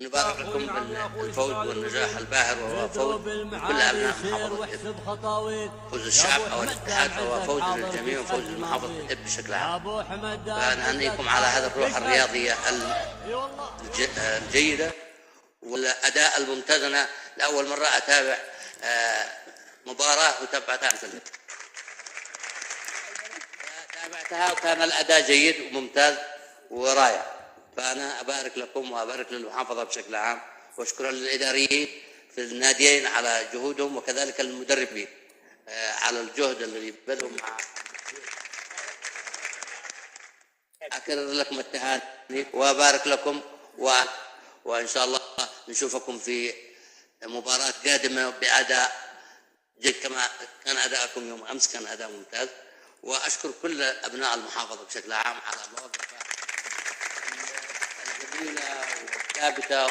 نبارك لكم بالفوز والنجاح الباهر، وهو فوز كل أبناء محافظة إب. فوز الشعب أو الاتحاد هو فوز للجميع وفوز لمحافظة إب بشكل عام. فنهنيكم على هذه الروح الرياضية الجيدة والأداء الممتاز. أنا لأول مرة أتابع مباراة وتابعتها وكان الأداء جيد وممتاز ورائع. فأنا أبارك لكم وأبارك للمحافظة بشكل عام، وأشكر للإداريين في الناديين على جهودهم، وكذلك المدربين على الجهد الذي بذلوا مع. أكرر لكم التهاني وأبارك لكم، وإن شاء الله نشوفكم في مباراة قادمة بأداء جيد كما كان أداءكم يوم أمس، كان أداء ممتاز. وأشكر كل أبناء المحافظة بشكل عام على الموقف الجميلة والثابتة.